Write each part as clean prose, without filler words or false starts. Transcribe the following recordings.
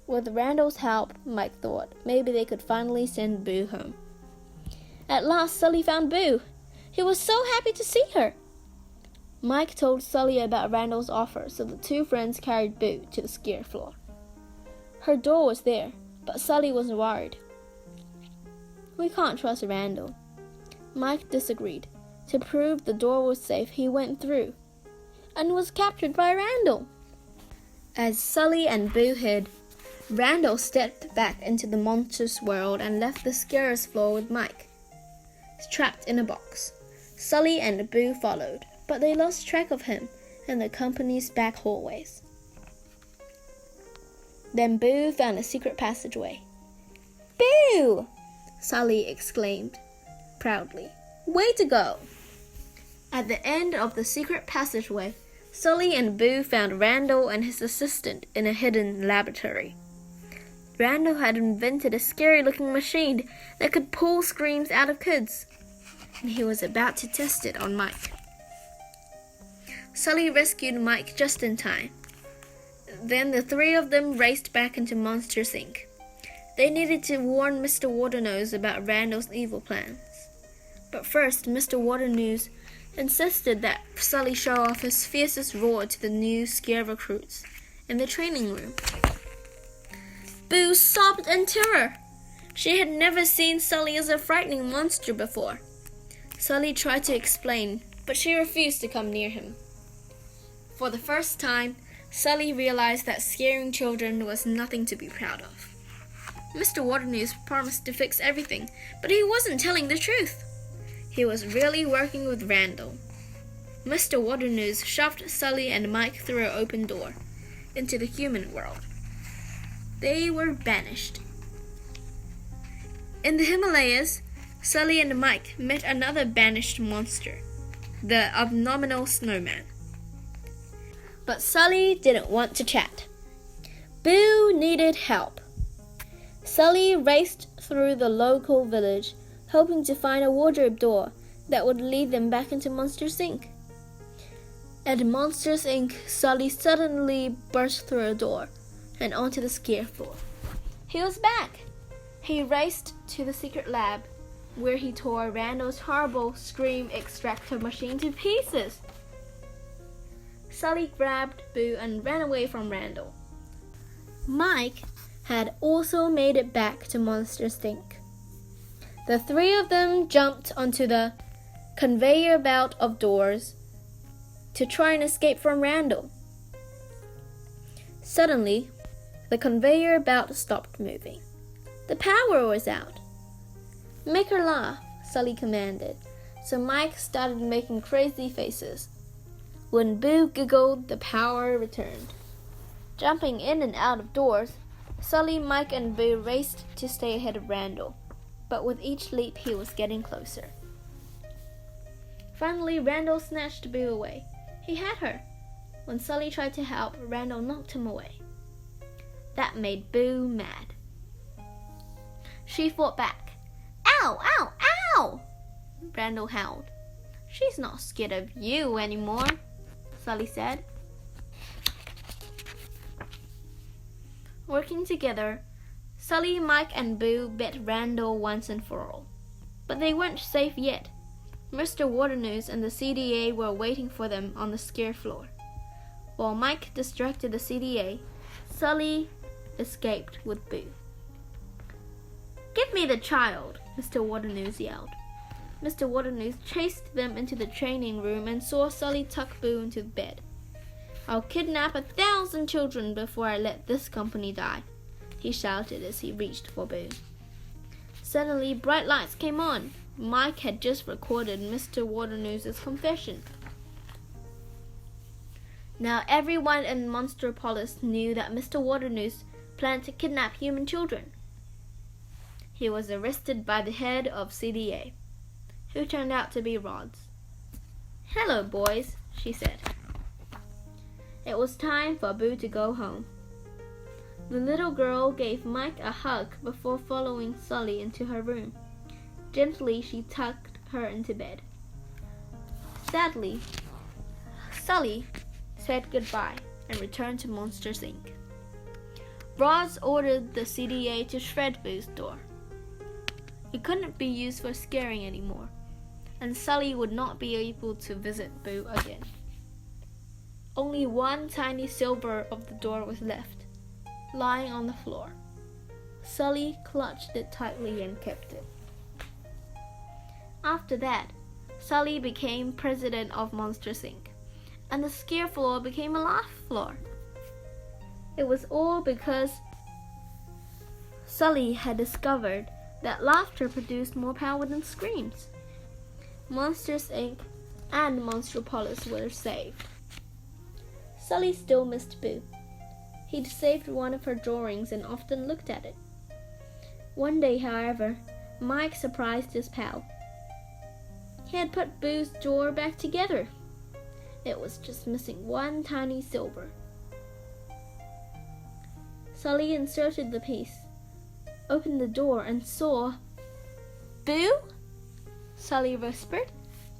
With Randall's help, Mike thought maybe they could finally send Boo home. At last, Sully found Boo. He was so happy to see her. Mike told Sully about Randall's offer, so the two friends carried Boo to the scare floor. Her door was there, but Sully was worried. "We can't trust Randall." Mike disagreed. To prove the door was safe, he went through and was captured by Randall. As Sully and Boo hid, Randall stepped back into the monster's world and left the scarer's floor with Mike, trapped in a box. Sully and Boo followed, but they lost track of him in the company's back hallways. Then Boo found a secret passageway. "Boo!" Sully exclaimed proudly. "Way to go!" At the end of the secret passageway, Sully and Boo found Randall and his assistant in a hidden laboratory. Randall had invented a scary-looking machine that could pull screams out of kids, and he was about to test it on Mike. Sully rescued Mike just in time. Then the three of them raced back into Monsters, Inc. They needed to warn Mr. Waternose about Randall's evil plans. But first, Mr. Waternose insisted that Sully show off his fiercest roar to the new scare recruits in the training room. Boo sobbed in terror. She had never seen Sully as a frightening monster before. Sully tried to explain, but she refused to come near him. For the first time, Sully realized that scaring children was nothing to be proud of. Mr. Waternose promised to fix everything, but he wasn't telling the truth. He was really working with Randall. Mr. Waternose shoved Sully and Mike through an open door into the human world. They were banished. In the Himalayas, Sully and Mike met another banished monster, the Abominable Snowman. But Sully didn't want to chat. Boo needed help. Sully raced through the local village, hoping to find a wardrobe door that would lead them back into Monsters, Inc. At Monsters, Inc., Sully suddenly burst through a door and onto the scare floor. He was back. He raced to the secret lab, where he tore Randall's horrible scream extractor machine to pieces. Sully grabbed Boo and ran away from Randall. Mike had also made it back to Monsters, Inc. The three of them jumped onto the conveyor belt of doors to try and escape from Randall. Suddenly, the conveyor belt stopped moving. The power was out. "Make her laugh," Sully commanded, so Mike started making crazy faces. When Boo giggled, the power returned. Jumping in and out of doors, Sully, Mike, and Boo raced to stay ahead of Randall, but with each leap he was getting closer. Finally, Randall snatched Boo away. He had her. When Sully tried to help, Randall knocked him away. That made Boo mad. She fought back. "Ow, ow, ow!" Randall howled. "She's not scared of you anymore," Sully said. Working together, Sully, Mike, and Boo beat Randall once and for all. But they weren't safe yet. Mr. Waternose and the CDA were waiting for them on the scare floor. While Mike distracted the CDA, Sully escaped with Boo. "Give me the child," Mr. Waternose yelled. Mr. Waternose chased them into the training room and saw Sully tuck Boo into bed. "I'll kidnap 1,000 children before I let this company die," he shouted as he reached for Boo. Suddenly, bright lights came on. Mike had just recorded Mr. Waternose's confession. Now everyone in Monstropolis knew that Mr. Waternose planned to kidnap human children. He was arrested by the head of CDA, who turned out to be Rods. "Hello, boys," she said. It was time for Boo to go home. The little girl gave Mike a hug before following Sully into her room. Gently, she tucked her into bed. Sadly, Sully said goodbye and returned to Monsters, Inc. Roz ordered the CDA to shred Boo's door. It couldn't be used for scaring anymore, and Sully would not be able to visit Boo again. Only one tiny silver of the door was left, lying on the floor. Sully clutched it tightly and kept it. After that, Sully became president of Monsters, Inc., and the scare floor became a laugh floor. It was all because Sully had discovered that laughter produced more power than screams. Monsters, Inc. and Monstropolis were saved. Sully still missed Boo. He'd saved one of her drawings and often looked at it. One day, however, Mike surprised his pal. He had put Boo's drawer back together. It was just missing one tiny silver. Sully inserted the piece, opened the door, and saw... "Boo?" Sully whispered.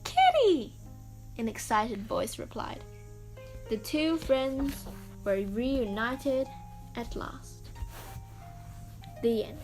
"Kitty!" an excited voice replied. The two friends were reunited at last. The end.